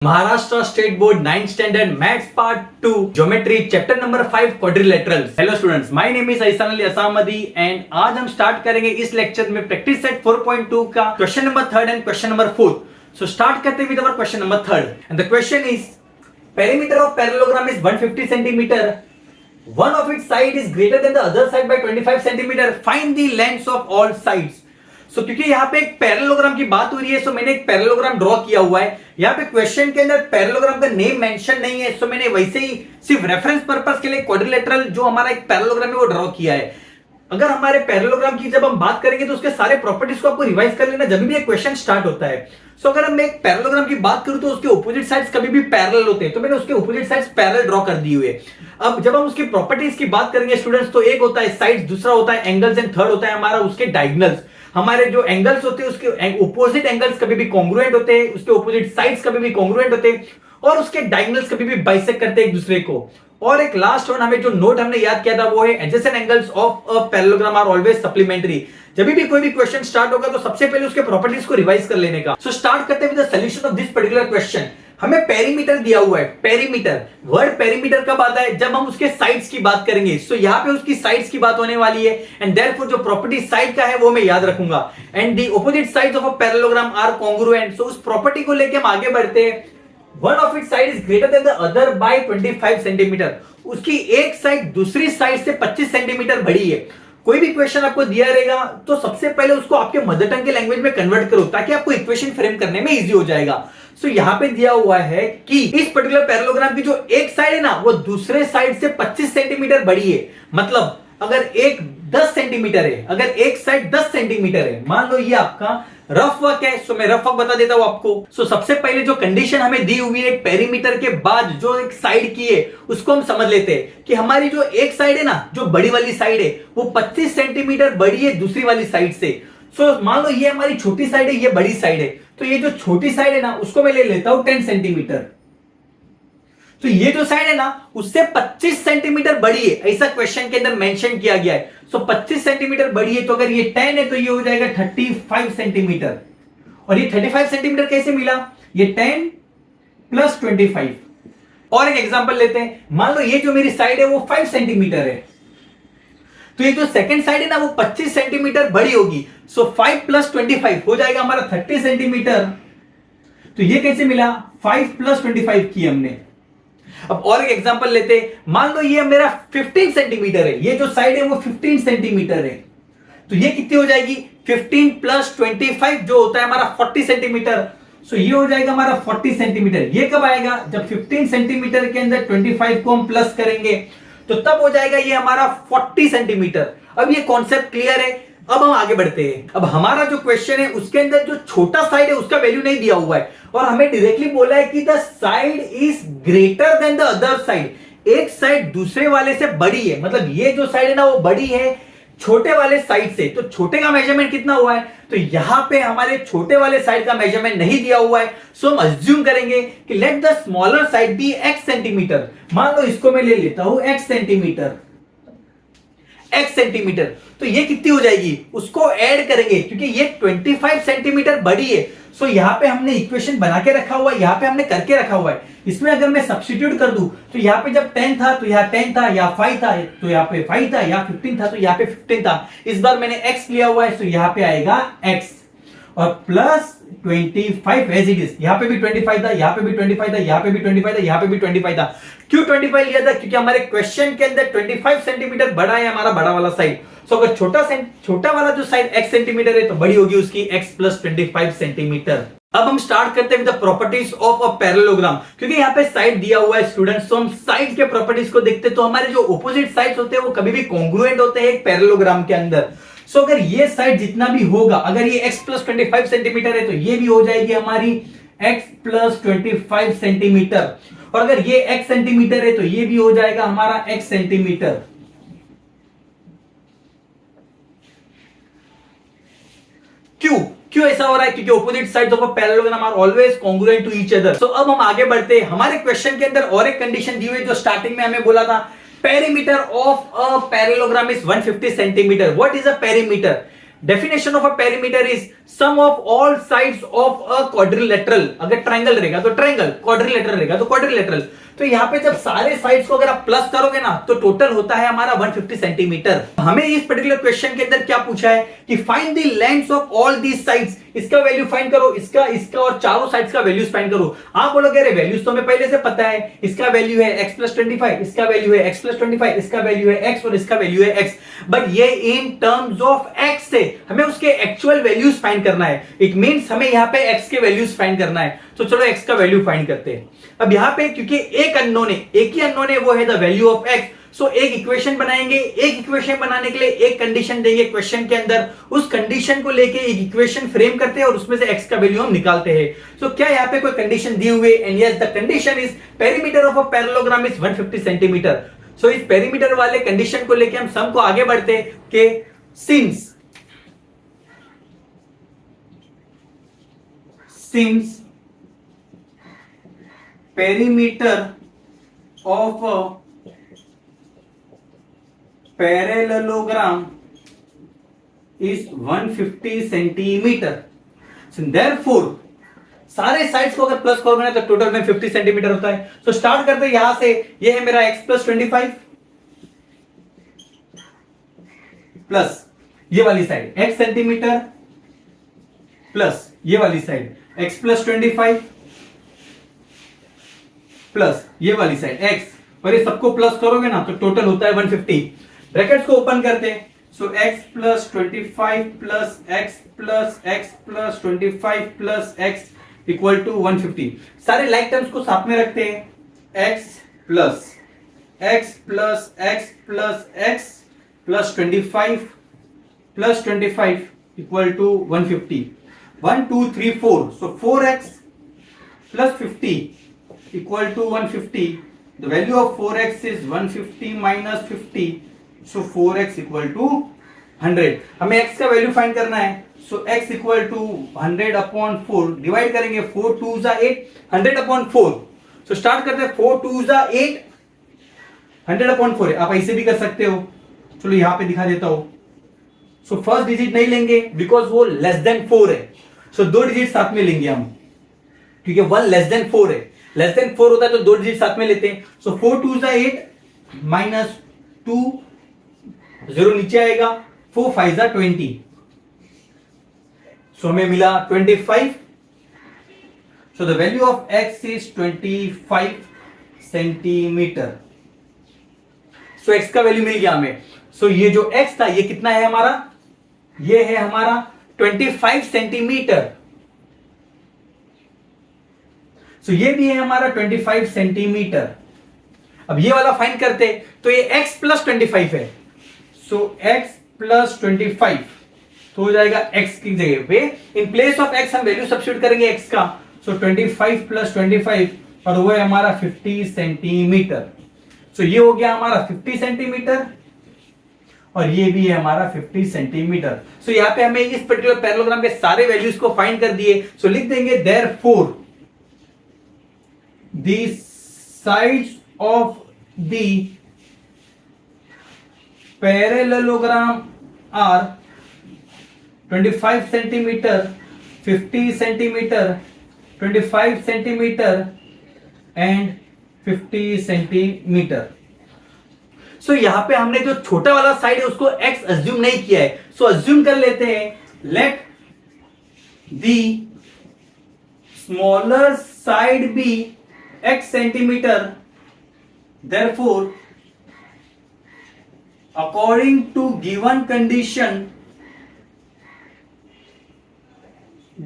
Maharashtra State Board 9th Standard Maths Part 2 Geometry Chapter number 5 Quadrilaterals. Hello students, my name is Aisan Ali Asamadi and आज हम start करेंगे इस lecture में practice set 4.2 का question number 3 and question number 4. So start करते हैं with our question number 3 and the question is perimeter of parallelogram is 150 centimeter. One of its side is greater than the other side by 25 centimeter. Find the lengths of all sides. सो क्योंकि यहाँ पे एक parallelogram की बात हो रही है, सो मैंने एक पैरेललोग्राम ड्रॉ किया हुआ है. यहाँ पे क्वेश्चन के अंदर पैरेललोग्राम का नेम मेंशन नहीं है, सो मैंने वैसे ही सिर्फ रेफरेंस पर्पस के लिए क्वाड्रिलेटरल जो हमारा एक पैरेललोग्राम है वो ड्रॉ किया है. अगर हमारे पैरेललोग्राम की जब हम बात करेंगे तो उसके सारे प्रॉपर्टीज को आपको रिवाइज कर लेना जब भी एक क्वेश्चन स्टार्ट होता है. सो अगर मैं एक पैरेललोग्राम की बात करूं तो उसके ऑपोजिट साइड्स कभी भी पैरेलल होते हैं, तो मैंने उसके ऑपोजिट साइड्स पैरेलल ड्रॉ कर दी हुई है. अब जब हम उसकी प्रॉपर्टीज की बात करेंगे स्टूडेंट्स, तो एक होता है साइड्स, दूसरा होता है एंगल्स एंड थर्ड होता है हमारा उसके डायगोनल्स. हमारे जो एंगल्स होते हैं उसके ऑपोजिट एंगल्स कभी भी कॉन्ग्रुएंट होते हैं, उसके ऑपोजिट साइड्स कभी भी कॉन्ग्रुएंट होते हैं और उसके डायगोनल्स कभी भी बाइसेक्ट करते हैं एक दूसरे को. और एक लास्ट वन हमें जो नोट हमने याद किया था वो है adjacent angles of a parallelogram are always supplementary. जब भी कोई भी क्वेश्चन स्टार्ट होगा तो सबसे पहले उसके प्रॉपर्टीज को रिवाइज कर लेने का. सो स्टार्ट करते हैं with the solution of this particular question. हमें पेरीमीटर दिया हुआ है. पेरीमीटर, वर्ड पेरीमीटर कब आता है? जब हम उसके साइड्स की बात करेंगे. सो यहाँ पे उसकी साइड्स की बात होने वाली है एंड देयरफॉर जो प्रॉपर्टी साइड का है वो मैं याद रखूंगा. And the opposite sides of a parallelogram are congruent. So उस प्रॉपर्टी को लेके हम आगे बढ़ते हैं. One of it side is greater than the other by 25 centimetre. उसकी एक साइड दूसरी साइड से 25 सेंटीमीटर बड़ी है. कोई भी क्वेश्चन आपको दिया रहेगा तो सबसे पहले उसको आपके मदर टंग के लैंग्वेज में कन्वर्ट करो ताकि आपको इक्वेशन फ्रेम करने में इजी हो जाएगा. सो यहां पे दिया हुआ है कि इस पर्टिकुलर पैरेललोग्राम की जो एक साइड है ना वो दूसरे साइड से 25 सेंटीमीटर बड़ी है. मतलब अगर एक 10 सेंटीमीटर है, अगर एक साइड 10 सेंटीमीटर है, मान लो ये आपका रफ वर्क है. सो मैं रफ वर्क बता देता हूं आपको. सो सबसे पहले जो कंडीशन हमें दी हुई है पेरीमीटर के बाद जो एक साइड की है उसको हम समझ लेते हैं कि हमारी जो एक साइड है ना, जो बड़ी वाली साइड है वो 25 सेंटीमीटर बड़ी है दूसरी वाली साइड से. सो मान लो ये हमारी छोटी साइड है, ये बड़ी साइड है, तो ये जो छोटी साइड है ना उसको मैं ले लेता हूं 10 सेंटीमीटर. तो ये जो साइड है ना उससे 25 सेंटीमीटर बड़ी है, ऐसा क्वेश्चन के अंदर मेंशन किया गया है. सो 25 सेंटीमीटर बड़ी है, तो अगर ये 10 है तो ये हो जाएगा 35 सेंटीमीटर. और ये 35 सेंटीमीटर कैसे मिला? ये 10 प्लस 25. और एक एग्जांपल लेते हैं. मान लो ये जो मेरी साइड है वो 5 सेंटीमीटर है, तो ये जो सेकंड साइड है ना वो 25 सेंटीमीटर बड़ी होगी. सो 5 प्लस 25 हो जाएगा हमारा 30 सेंटीमीटर. तो ये कैसे मिला? 5 प्लस 25 की हमने. अब और एक एग्जांपल लेते हैं. मान लो ये मेरा 15 सेंटीमीटर है, ये जो साइड है वो 15 सेंटीमीटर है, तो ये कितनी हो जाएगी? 15 प्लस 25 जो होता है हमारा 40 सेंटीमीटर. सो ये हो जाएगा हमारा 40 सेंटीमीटर. ये कब आएगा? जब 15 सेंटीमीटर के अंदर 25 को हम प्लस करेंगे तो तब हो जाएगा ये हमारा 40 सेंटीमीटर. अब ये कॉन्सेप्ट क्लियर है. अब हम आगे बढ़ते हैं. अब हमारा जो क्वेश्चन है उसके अंदर जो छोटा साइड है उसका वैल्यू नहीं दिया हुआ है और हमें डायरेक्टली बोला है कि the side is greater than the other side. एक साइड दूसरे वाले से बड़ी है, मतलब ये जो साइड है ना वो बड़ी है छोटे वाले साइड से. तो छोटे का मेजरमेंट कितना हुआ है? तो यहां पे हमारे छोटे वाले साइड का मेजरमेंट नहीं दिया हुआ है. सो हम अज्यूम करेंगे कि let the smaller side be x centimetre. मान लो इसको मैं ले लेता हूं x सेंटीमीटर. x सेंटीमीटर, तो ये कितनी हो जाएगी? उसको ऐड करेंगे क्योंकि ये 25 सेंटीमीटर बड़ी है. सो यहां पे हमने इक्वेशन बना के रखा हुआ है, यहां पे हमने करके रखा हुआ है. इसमें अगर मैं सब्स्टिट्यूट कर दूं तो यहां पे जब 10 था तो यहां 10 था, या 5 था तो यहां पे 5 था, या 15 था तो यहां पे 15 था. इस बार मैंने x लिया हुआ है, तो यहां पे आएगा x और प्लस 25 एज इट इज. यहां पे भी 25 था, यहां पे भी 25 था, यहां पे भी 25 था, यहां पे भी 25 था. क्यों 25 लिया था? क्योंकि हमारे क्वेश्चन के अंदर 25 सेंटीमीटर बड़ा है हमारा बड़ा वाला साइड. सो अगर छोटा वाला जो साइड x सेंटीमीटर है तो बड़ी होगी उसकी x प्लस 25 सेंटीमीटर. अब हम स्टार्ट करते हैं with the properties of a parallelogram. क्योंकि यहाँ पे साइड दिया हुआ है स्टूडेंट्स, तो हम साइड के प्रॉपर्टीज को देखते हैं. तो हमारे जो ऑपोजिट साइड्स होते हैं वो कभी भी कॉन्ग्रुएंट होते हैं एक पैरेललोग्राम के अंदर. सो अगर ये साइड जितना भी होगा, अगर ये x प्लस 25 सेंटीमीटर है तो ये भी हो जाएगी हमारी x प्लस 25 सेंटीमीटर. और अगर ये x सेंटीमीटर है तो ये भी हो जाएगा हमारा x सेंटीमीटर. क्यों ऐसा हो रहा है? क्योंकि opposite sides of a parallelogram are always congruent to each other. So अब हम आगे बढ़ते हैं. हमारे क्वेश्चन के अंदर और एक कंडीशन दी हुई है जो स्टार्टिंग में हमें बोला था. Perimeter of a parallelogram is 150 centimetre. What is a perimeter? Definition of a perimeter is sum of all sides of a quadrilateral. अगर ट्राइंगल रहेगा तो ट्राइंगल, क्वाड्रिलेटरल रहेगा तो क्वाड्रिलेटरल। तो यहां पे जब सारे साइड्स को अगर आप प्लस करोगे ना तो टोटल होता है हमारा 150 सेंटीमीटर। हमें इस पर्टिकुलर क्वेश्चन के अंदर क्या पूछा है कि find the lengths of all these sides. इसका वैल्यू फाइंड करो, इसका, इसका और चारों साइड्स का वैल्यूज फाइंड करो। आप बोलोगे अरे वैल्यूज तो हमें पहले से पता है, इसका वैल्यू है x + 25, इसका वैल्यू है x + 25, इसका वैल्यू है x और इसका वैल्यू है x। बट ये इन टर्म्स ऑफ x से हमें उसके एक्चुअल वैल्यूज फाइंड करना है। इट मींस हमें यहां पे x के वैल्यूज फाइंड करना है। तो चलो x का वैल्यू फाइंड करते हैं। अब यहां पे क्योंकि एक ही अननोन है, वो है द वैल्यू ऑफ x। सो एक इक्वेशन बनाएंगे, एक इक्वेशन बनाने के लिए एक कंडीशन देंगे क्वेश्चन के अंदर, उस कंडीशन को लेके एक इक्वेशन फ्रेम करते हैं और उसमें से x का वैल्यू हम निकालते हैं। सो क्या यहाँ पे कोई कंडीशन दी हुई है? And yes, the condition is perimeter of a parallelogram is 150 centimetre. So इस पेरीमीटर वाले कंडीशन को लेके हम सम को आगे बढ़ते हैं कि since perimeter of a parallelogram is 150 centimetre. therefore सारे साइड्स को अगर प्लस करोगे ना तो टोटल में 50 सेंटीमीटर होता है। तो स्टार्ट करते हैं यहां से। ये है मेरा x + 25 प्लस ये वाली साइड x सेंटीमीटर प्लस ये वाली साइड x + 25 प्लस ये वाली साइड x, और ये सबको प्लस करोगे ना तो टोटल होता है 150। ब्रैकेट्स को ओपन करते हैं। So x + 25 plus x plus x plus 25 plus x equal to 150। सारे लाइक टर्म्स को साथ में रखते हैं। x plus x plus x plus x plus 25 plus 25 equal to 150। 1 2 3 4, so 4x plus 50 equal to 150। The value of 4x is 150 minus 50, so 4x equal to 100। हमें x का value find करना है। so x equal to 100/4 divide करेंगे 4 2 8, 100/4। so start करते हैं। 4 2 8, 100/4 आप ऐसे भी कर सकते हो। चलो यहां पे दिखा देता हूं। so फर्स्ट डिजिट नहीं लेंगे बिकॉज वो लेस देन 4 है। so दो डिजिट साथ में लेंगे हम, क्योंकि 1 लेस देन 4 है। लेस देन 4 होता है तो दो डिजिट साथ में लेते हैं। सो 4 2 8 माइनस 2, 0 नीचे आएगा, 4 5 20। सो हमें मिला 25। So the value of x is 25 centimetre. So x का वैल्यू मिल गया हमें। सो ये जो x था ये कितना है हमारा? ये है हमारा 25 सेंटीमीटर। तो ये भी है हमारा 25 सेंटीमीटर। अब ये वाला फाइंड करते तो ये x + 25 है। सो x + 25 तो हो जाएगा x की जगह पे इन प्लेस ऑफ x हम वैल्यू सब्स्टिट्यूट करेंगे x का। सो 25 + 25 और वो है हमारा 50 सेंटीमीटर। सो ये हो गया हमारा 50 सेंटीमीटर और ये भी है हमारा 50 सेंटीमीटर। सो यहाँ पे हमें इस पर्टिकुलर पैरेललोग्राम के सारे वैल्यूज को फाइंड कर दिए। सो लिख देंगे therefore the sides of the parallelogram are 25 centimeter, 50 centimeter, 25 centimeter and 50 centimeter। सो यहां पे हमने जो छोटा वाला साइड है उसको x अज्यूम नहीं किया है। सो अज्यूम कर लेते हैं let the smaller side be x centimeter, therefore according to given condition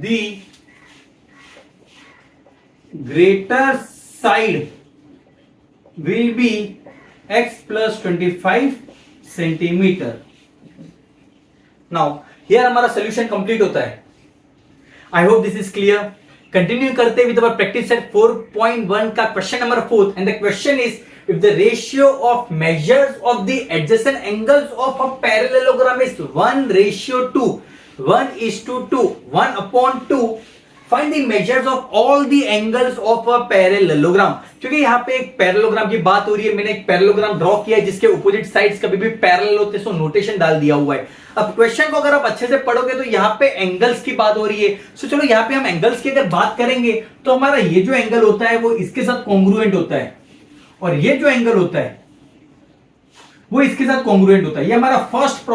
the greater side will be x plus 25 centimetre. Now here हमारा सोल्यूशन कंप्लीट होता है। I hope this is clear. Continue करते with our practice set 4.1 का question number 4 and the question is if the ratio of measures of the adjacent angles of a parallelogram is 1:2, 1:2, 1/2, find the measures of all the angles of a parallelogram. क्योंकि यहाँ पे एक parallelogram की बात हो रही है, मैंने एक पैरेललोग्राम ड्रॉ किया है जिसके अपोजिट साइड्स कभी भी पैरेलल होते हैं, सो नोटेशन डाल दिया हुआ है। अब क्वेश्चन को अगर आप अच्छे से पढ़ोगे तो यहाँ पे एंगल्स की बात हो रही है। सो चलो यहाँ पे हम एंगल्स की अगर बात करेंगे तो हमारा ये जो एंगल होता है वो इसके साथ कॉन्ग्रुएंट होता है, और ये जो एंगल होता है वो इसके साथ कॉन्ग्रुएंट होता है। ये हमारा फर्स्ट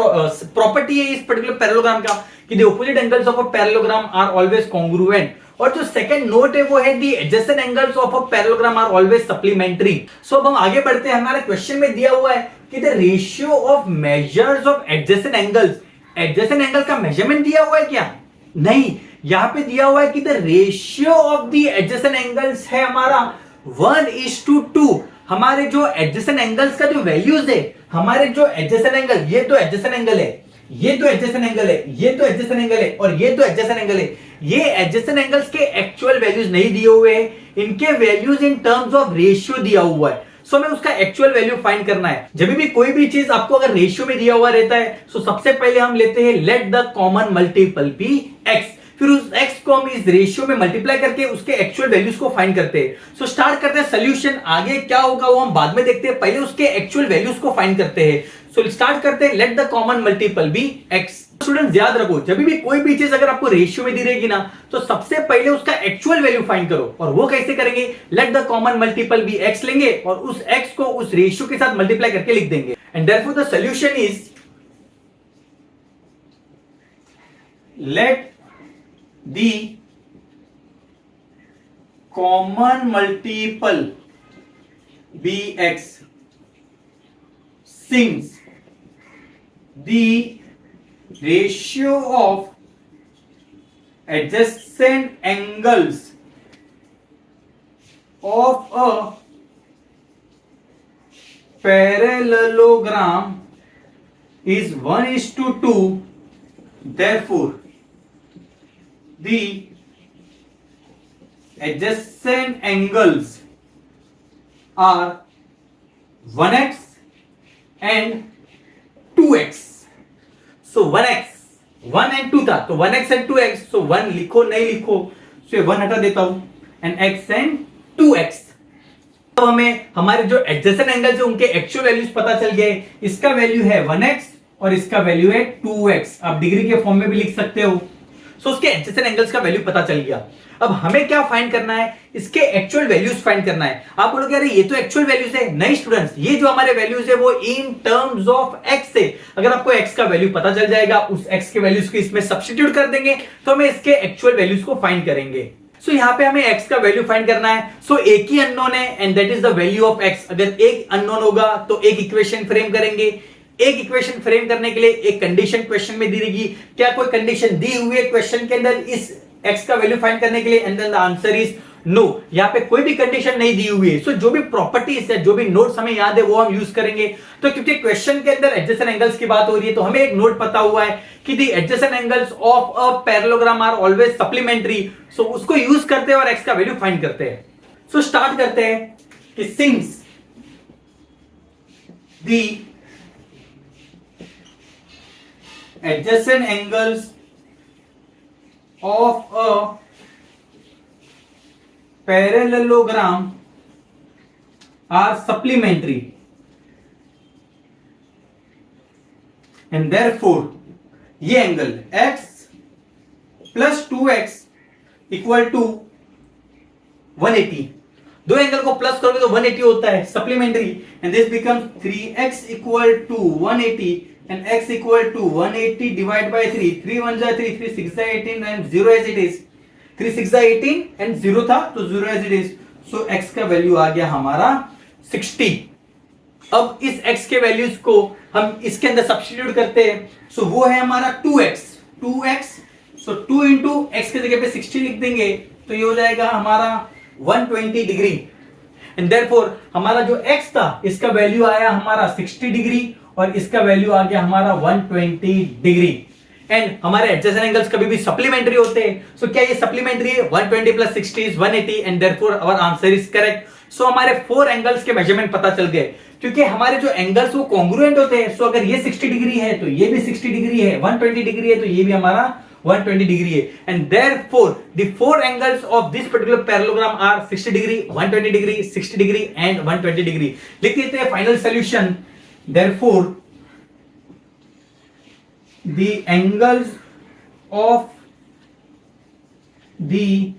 प्रॉपर्टी है इस पर्टिकुलर पैरेललोग्राम का कि the opposite angles of a parallelogram are always congruent. और जो सेकंड नोट है वो है the adjacent angles of a parallelogram are always supplementary. So अब हम आगे बढ़ते हैं। हमारे क्वेश्चन में दिया हुआ है कि the ratio of measures of adjacent angles. Adjacent angle का मेजरमेंट दिया हुआ है क्या? नहीं, यहां पे दिया हुआ है कि the ratio of the adjacent angles है हमारा 1:2। हमारे जो एडजेसेंट एंगल्स का जो वैल्यूज है, हमारे जो एडजेसेंट एंगल, ये तो एडजेसेंट एंगल है, ये तो एडजेसेंट एंगल है, ये तो एडजेसेंट एंगल है, और ये तो एडजेसेंट एंगल है। ये एडजेसेंट एंगल्स के एक्चुअल वैल्यूज नहीं दिए हुए हैं, इनके values in terms of ratio दिया हुआ है। सो हमें उसका एक्चुअल वैल्यू फाइंड करना है। जब भी कोई भी चीज आपको अगर रेशियो में दिया हुआ रहता है, सो सबसे पहले हम लेते हैं let the common multiple be x, फिर उस x को हम इस रेशियो में मल्टीप्लाई करके उसके एक्चुअल वैल्यूज को फाइंड करते हैं। सो स्टार्ट करते हैं सोल्यूशन। आगे क्या होगा वो हम बाद में देखते हैं, पहले उसके एक्चुअल वैल्यूज को फाइंड करते हैं। सो स्टार्ट करते हैं let the common multiple be x। Students याद रखो, जब भी कोई भी चीज अगर आपको रेशियो में दी रहेगी ना, तो सबसे पहले उसका एक्चुअल वैल्यू फाइंड करो। और वो कैसे करेंगे? Let the common multiple be x लेंगे और उस x को उस रेशियो के साथ मल्टीप्लाई करके लिख देंगे। And therefore the solution is let the common multiple bx since the ratio of adjacent angles of a parallelogram is 1:2, therefore the adjacent angles are 1x and 2x. So 1x, 1 and 2 था तो 1x and 2x, so 1 लिखो नहीं लिखो, so 1 हटा देता हूं, and x and 2x। अब हमें हमारे जो एडजेसेंट एंगल्स है उनके एक्चुअल वैल्यूज पता चल गए। इसका वैल्यू है 1x और इसका वैल्यू है 2x। आप डिग्री के फॉर्म में भी लिख सकते हो। सो उसके एडजेसेंट एंगल्स का वैल्यू पता चल गया। अब हमें क्या फाइंड करना है? इसके एक्चुअल वैल्यूज फाइंड करना है। आप बोलोगे अरे ये तो एक्चुअल वैल्यूज है। नहीं स्टूडेंट्स, ये जो हमारे वैल्यूज है वो इन टर्म्स ऑफ x है। अगर आपको x का वैल्यू पता चल जाएगा, उस x के वैल्यूज को इसमें सब्स्टिट्यूट कर देंगे तो हमें इसके एक्चुअल वैल्यूज को फाइंड करेंगे। सो यहाँ पे हमें x का वैल्यू फाइंड करना है। सो एक ही अननोन है and that is the value of x। अगर एक अननोन होगा तो एक इक्वेशन फ्रेम करेंगे। एक इक्वेशन फ्रेम करने के लिए एक कंडीशन क्वेश्चन में दी रहेगी। क्या कोई कंडीशन दी हुई है क्वेश्चन के अंदर इस x का वैल्यू फाइंड करने के लिए? And then the answer is no. यहाँ पे कोई भी कंडीशन नहीं दी हुई है। सो जो भी प्रॉपर्टीज है, जो भी नोट्स हमें याद है वो हम यूज करेंगे। तो क्योंकि क्वेश्चन के अंदर एडजेसेंट एंगल्स की बात हो रही है तो हमें एक नोट पता हुआ है कि the adjacent angles of a parallelogram are always supplementary. So उसको यूज करते हैं और x का वैल्यू फाइंड करते हैं। सो स्टार्ट करते हैं कि since the adjacent angles of a parallelogram are supplementary and therefore ये angle x plus 2x equal to 180। दो एंगल को प्लस करोगे तो 180 होता है, supplementary, and this becomes 3x equal to 180 and x equal to 180 divided by 3, 3 1 जा 3, 3 6 जा 18 and 0 as it is, 3 6 जा 18 and 0 था तो 0 as it is। so x का वैल्यू आ गया हमारा 60। अब इस x के वैल्यूज को हम इसके अंदर सब्स्टिट्यूट करते हैं। so वो है हमारा 2x, so 2 into x के जगह पे 60 लिख देंगे तो ये हो जाएगा हमारा 120 डिग्री। एंड देयरफॉर हमारा जो x था इसका वैल्यू आया हमारा 60 डिग्री और इसका वैल्यू आ गया हमारा 120 डिग्री। एंड हमारे एडजेसेंट एंगल्स कभी भी सप्लीमेंट्री होते हैं। सो क्या ये सप्लीमेंट्री है? 120 plus 60 is 180 and therefore our answer is correct. So हमारे 4 एंगल्स के मेजरमेंट पता चल गए क्योंकि हमारे जो एंगल्स वो कॉन्ग्रुएंट होते हैं। सो अगर ये 60 डिग्री है तो ये भी 60 डिग्री है, 120 डिग्री है तो ये भी हमारा 120 डिग्री है, and therefore the four angles of this particular parallelogram are 60 degree, 120 degree, 60 degree and 120 degree. लिख देते हैं final solution. Therefore the angles of the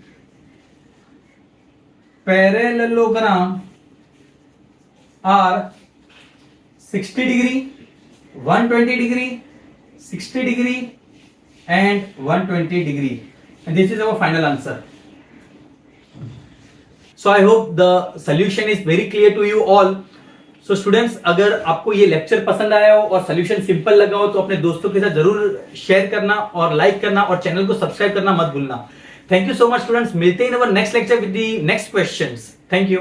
parallelogram are 60 degree, 120 degree, 60 degree and 120 degree, and this is our final answer. So I hope the solution is very clear to you all. So students, अगर आपको ये lecture पसंद आया हो और solution simple लगा हो तो अपने दोस्तों के साथ जरूर शेयर करना और लाइक करना और चैनल को सब्सक्राइब करना मत भूलना. Thank you so much students. मिलते हैं in our next lecture with the next questions. Thank you.